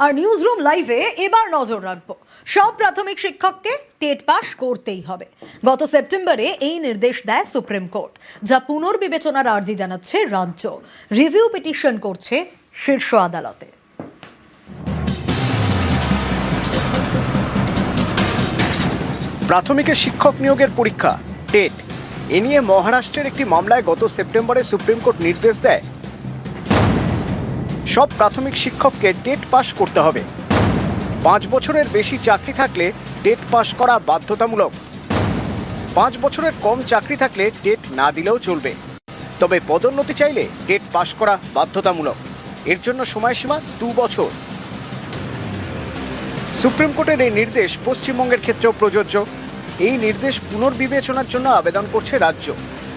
আর newsroom লাইভে এবার নজর রাখবো সব প্রাথমিক শিক্ষককে টেট পাস করতেই হবে। গত সেপ্টেম্বরে এই নির্দেশ দেয় সুপ্রিম কোর্ট, যা পুনর্বিবেচনার আর্জি জানাচ্ছে রাজ্য। রিভিউ পিটিশন করছে শীর্ষ আদালতে। প্রাথমিকের শিক্ষক নিয়োগের পরীক্ষা টেট, এ নিয়ে মহারাষ্ট্রের একটি মামলায় গত সেপ্টেম্বরে সুপ্রিম কোর্ট নির্দেশ দেয় সব প্রাথমিক শিক্ষককে টেট পাস করতে হবে। 5 বছরের বেশি চাকরি থাকলে টেট পাস করা বাধ্যতামূলক। 5 বছরের কম চাকরি থাকলে টেট না দিলেও চলবে, তবে পদোন্নতি চাইলে টেট পাস করা বাধ্যতামূলক। এর জন্য সময়সীমা 2 বছর। সুপ্রিম কোর্টের এই নির্দেশ পশ্চিমবঙ্গের ক্ষেত্রেও প্রযোজ্য। এই নির্দেশ পুনর্বিবেচনার জন্য আবেদন করছে রাজ্য,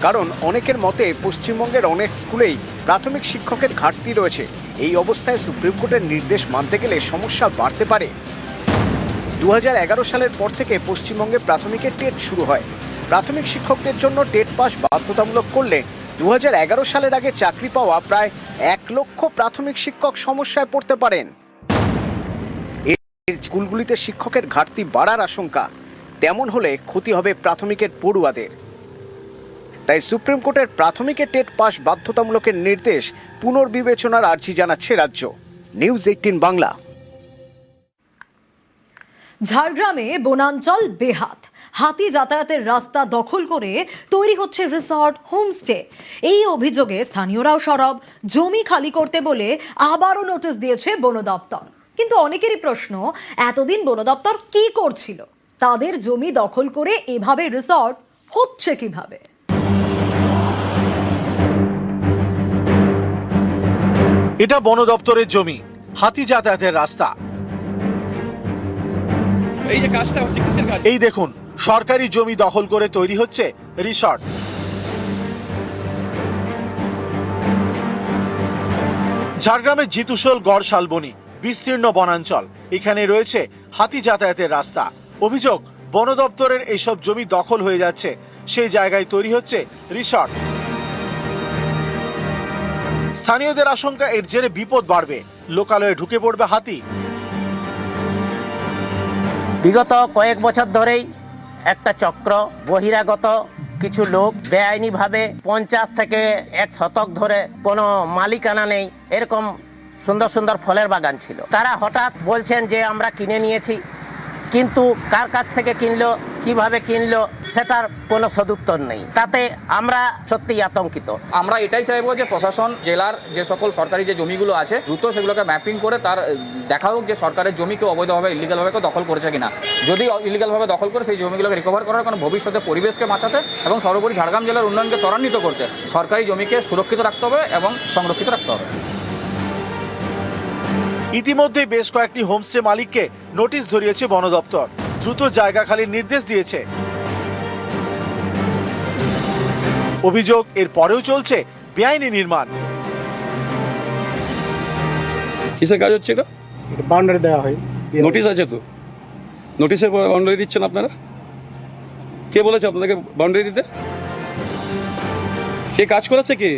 কারণ অনেকের মতে পশ্চিমবঙ্গের অনেক স্কুলেই প্রাথমিক শিক্ষকের ঘাটতি রয়েছে। এই অবস্থায় সুপ্রিম কোর্টের নির্দেশ মানতে গেলে সমস্যা বাড়তে পারে। 2011 সালের পর থেকে পশ্চিমবঙ্গে প্রাথমিকের টেট শুরু হয়। প্রাথমিক শিক্ষকদের জন্য টেট পাস বাধ্যতামূলক করলে 2011 সালের আগে চাকরি পাওয়া প্রায় 1 লক্ষ প্রাথমিক শিক্ষক সমস্যায় পড়তে পারেন। স্কুলগুলিতে শিক্ষকের ঘাটতি বাড়ার আশঙ্কা, তেমন হলে ক্ষতি হবে প্রাথমিকের পড়ুয়াদের। তাই সুপ্রিম কোর্টের প্রাথমিকের টেট পাস বাধ্যতামূলকের নির্দেশ পুনর্বিবেচনার আর্জি জানাচ্ছে রাজ্য। নিউজ 18 বাংলা। ঝাড়গ্রামে বনাঞ্চল বেহাত, হাতি যাতায়াতের রাস্তা দখল করে তৈরি হচ্ছে রিসর্ট, হোমস্টে। এই অভিযোগে স্থানীয়রাও সরব। জমি খালি করতে বলে আবারও নোটিশ দিয়েছে বন দপ্তর। কিন্তু অনেকেরই প্রশ্ন, এতদিন বন দপ্তর কি করছিল? তাদের জমি দখল করে এভাবে রিসর্ট হচ্ছে কিভাবে? এটা বন দপ্তরের জমি, হাতি যাতায়াতের রাস্তা। এই যে কাজটা হচ্ছে কিসের কাজ? এই দেখুন, সরকারি জমি দখল করে তৈরি হচ্ছে রিসর্ট। ঝাড়গ্রামের জিতুশোল গড় শালবনী বিস্তীর্ণ বনাঞ্চল, এখানে রয়েছে হাতি যাতায়াতের রাস্তা। অভিযোগ, বন দপ্তরের এইসব জমি দখল হয়ে যাচ্ছে, সেই জায়গায় তৈরি হচ্ছে রিসর্ট। স্থানীয়দের আশঙ্কা, এর জেরে বিপদ বাড়বে, লোকালয়ে ঢুকে পড়বে হাতি। বিগত কয়েক বছর ধরেই একটা চক্র, বহিরাগত কিছু লোক বেআইনিভাবে 50 থেকে 1 শতক ধরে কোনো মালিকানা নেই, এরকম সুন্দর সুন্দর ফলের বাগান ছিল। তারা হঠাৎ বলছেন যে আমরা কিনে নিয়েছি, কিন্তু কার কাছ থেকে কিনলো, কিভাবে কিনলো, সেটার কোনো সদুত্তর নেই। তাতে আমরা সত্যিই আতঙ্কিত। আমরা এটাই চাইবো যে প্রশাসন জেলার যে সকল সরকারি যে জমিগুলো আছে দ্রুত সেগুলোকে ম্যাপিং করে তার দেখা হোক যে সরকারের জমিকে অবৈধভাবে ইলিগালভাবে দখল করেছে কিনা। যদি ইলিগালভাবে দখল করে সেই জমিগুলোকে রিকভার করার কারণ ভবিষ্যতে পরিবেশকে বাঁচাতে এবং সর্বোপরি ঝাড়গ্রাম জেলার উন্নয়নকে ত্বরান্বিত করতে সরকারি জমিকে সুরক্ষিত রাখতে হবে এবং সংরক্ষিত রাখতে হবে। ইতিমধ্যে বেশ কয়েকটি হোমস্টে মালিককে নোটিশ ধরিয়েছে বন দপ্তর, দ্রুত জায়গা খালির নির্দেশ দিয়েছে। অভিযোগ, এর পরেও চলছে বেআইনি নির্মাণ। কিসের কাজ হচ্ছে এটা? বাউন্ডারি দেওয়া হয়, নোটিশ আছে তো, নোটিশের পর বাউন্ডারি দিচ্ছেন আপনারা? কে বলেছে আপনাদেরকে বাউন্ডারি দিতে? সে কাজ করেছে কে?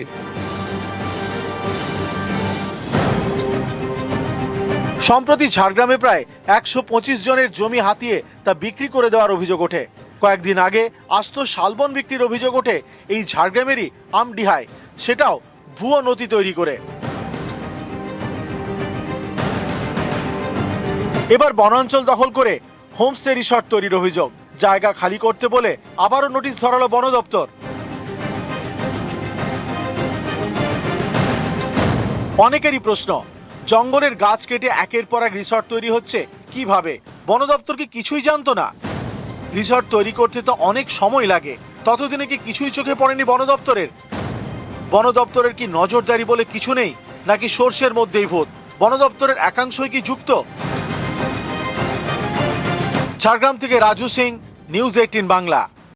সম্প্রতি ঝাড়গ্রামে প্রায় 125 জনের জমি হাতিয়ে তা বিক্রি করে দেওয়ার অভিযোগ ওঠে। কয়েকদিন আগে আস্ত শালবন বিক্রির অভিযোগ ওঠে এই ঝাড়গ্রামেরই আমডিহায়, সেটাও ভুয়ো নথি তৈরি করে। এবার বনাঞ্চল দখল করে হোমস্টে রিসর্ট তৈরির অভিযোগ। জায়গা খালি করতে বলে আবারও নোটিশ ধরালো বন দপ্তর। অনেকেরই প্রশ্ন, জঙ্গলের গাছ কেটে একের পর এক রিসর্ট তৈরি হচ্ছে কিভাবে? বন দপ্তর কি কিছুই জানতো না? রিসর্ট তৈরি করতে তো অনেক সময় লাগে, ততদিনে কি কিছুই চোখে পড়েনি বন দপ্তরের? বন দপ্তরের কি নজরদারি বলে কিছু নেই, নাকি সর্ষের মধ্যেই ভূত? বন দপ্তরের একাংশই কি যুক্ত? ঝাড়গ্রাম থেকে রাজু সিং, নিউজ 18 বাংলা।